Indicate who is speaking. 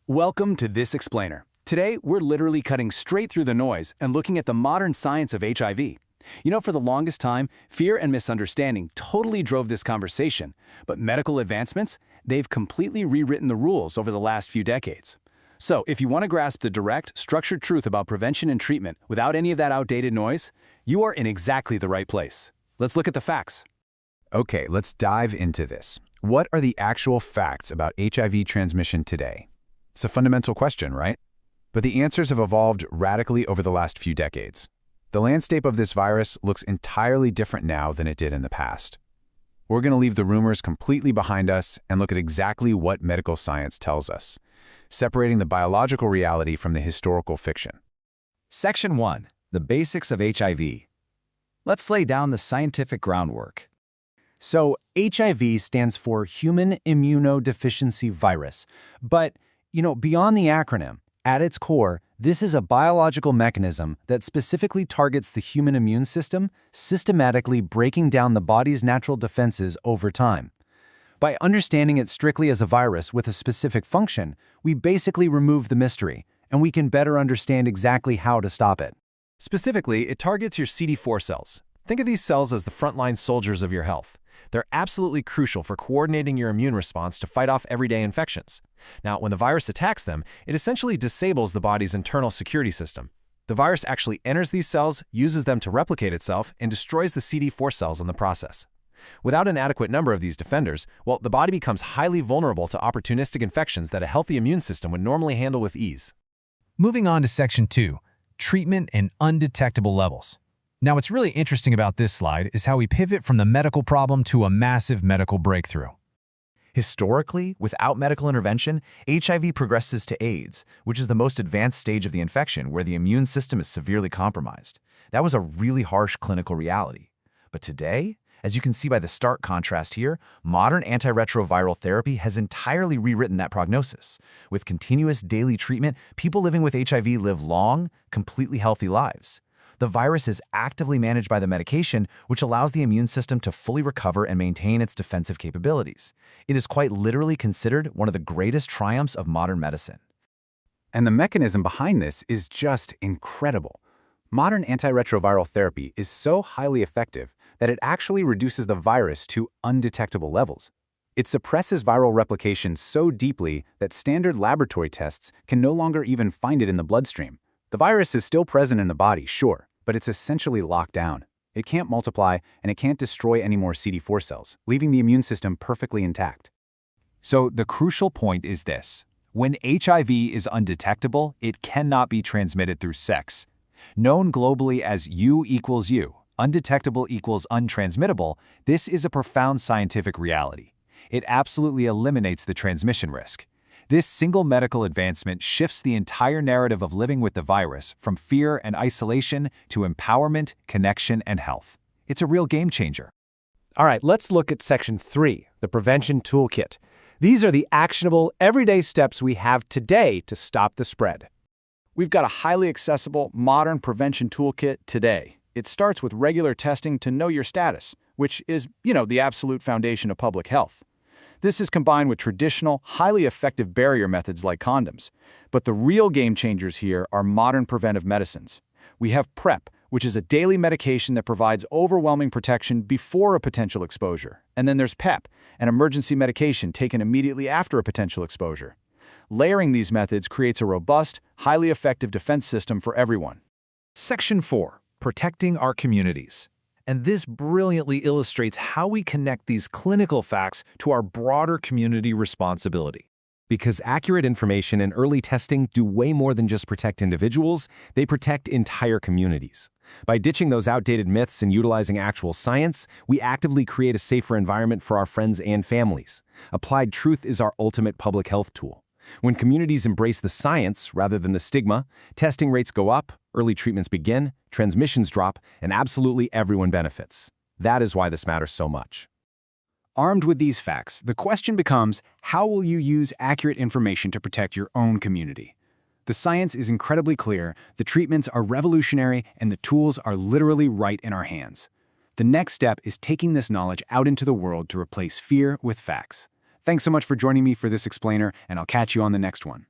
Speaker 1: Welcome to This Explainer. Today, we're literally cutting straight through the noise and looking at the modern science of HIV. For the longest time, fear and misunderstanding totally drove this conversation, but medical advancements, they've completely rewritten the rules over the last few decades. So, if you want to grasp the direct, structured truth about prevention and treatment without any of that outdated noise, you are in exactly the right place. Let's look at the facts.
Speaker 2: Okay, let's dive into this. What are the actual facts about HIV transmission today? It's a fundamental question, right? But the answers have evolved radically over the last few decades. The landscape of this virus looks entirely different now than it did in the past. We're going to leave the rumors completely behind us and look at exactly what medical science tells us, separating the biological reality from the historical fiction.
Speaker 3: Section 1. The Basics of HIV. Let's lay down the scientific groundwork.
Speaker 4: So, HIV stands for Human Immunodeficiency Virus. But, beyond the acronym, at its core, this is a biological mechanism that specifically targets the human immune system, systematically breaking down the body's natural defenses over time. By understanding it strictly as a virus with a specific function, we basically remove the mystery, and we can better understand exactly how to stop it.
Speaker 5: Specifically, it targets your CD4 cells. Think of these cells as the frontline soldiers of your health. They're absolutely crucial for coordinating your immune response to fight off everyday infections. Now, when the virus attacks them, it essentially disables the body's internal security system. The virus actually enters these cells, uses them to replicate itself, and destroys the CD4 cells in the process. Without an adequate number of these defenders, the body becomes highly vulnerable to opportunistic infections that a healthy immune system would normally handle with ease.
Speaker 6: Moving on to Section 2, Treatment and Undetectable Levels. Now, what's really interesting about this slide is how we pivot from the medical problem to a massive medical breakthrough.
Speaker 3: Historically, without medical intervention, HIV progresses to AIDS, which is the most advanced stage of the infection where the immune system is severely compromised. That was a really harsh clinical reality. But today, as you can see by the stark contrast here, modern antiretroviral therapy has entirely rewritten that prognosis. With continuous daily treatment, people living with HIV live long, completely healthy lives. The virus is actively managed by the medication, which allows the immune system to fully recover and maintain its defensive capabilities. It is quite literally considered one of the greatest triumphs of modern medicine.
Speaker 2: And the mechanism behind this is just incredible. Modern antiretroviral therapy is so highly effective that it actually reduces the virus to undetectable levels. It suppresses viral replication so deeply that standard laboratory tests can no longer even find it in the bloodstream. The virus is still present in the body, sure, but it's essentially locked down. It can't multiply, and it can't destroy any more CD4 cells, leaving the immune system perfectly intact.
Speaker 7: So the crucial point is this. When HIV is undetectable, it cannot be transmitted through sex. Known globally as U equals U, undetectable equals untransmittable, this is a profound scientific reality. It absolutely eliminates the transmission risk. This single medical advancement shifts the entire narrative of living with the virus from fear and isolation to empowerment, connection, and health. It's a real game changer.
Speaker 5: All right, let's look at Section 3, the Prevention Toolkit. These are the actionable, everyday steps we have today to stop the spread.
Speaker 8: We've got a highly accessible, modern prevention toolkit today. It starts with regular testing to know your status, which is, the absolute foundation of public health. This is combined with traditional, highly effective barrier methods like condoms. But the real game changers here are modern preventive medicines. We have PrEP, which is a daily medication that provides overwhelming protection before a potential exposure. And then there's PEP, an emergency medication taken immediately after a potential exposure. Layering these methods creates a robust, highly effective defense system for everyone.
Speaker 5: Section 4. Protecting our communities. And this brilliantly illustrates how we connect these clinical facts to our broader community responsibility. Because accurate information and early testing do way more than just protect individuals, they protect entire communities. By ditching those outdated myths and utilizing actual science, we actively create a safer environment for our friends and families. Applied truth is our ultimate public health tool. When communities embrace the science rather than the stigma, testing rates go up, early treatments begin, transmissions drop, and absolutely everyone benefits. That is why this matters so much.
Speaker 1: Armed with these facts, the question becomes, how will you use accurate information to protect your own community? The science is incredibly clear, the treatments are revolutionary, and the tools are literally right in our hands. The next step is taking this knowledge out into the world to replace fear with facts. Thanks so much for joining me for this explainer, and I'll catch you on the next one.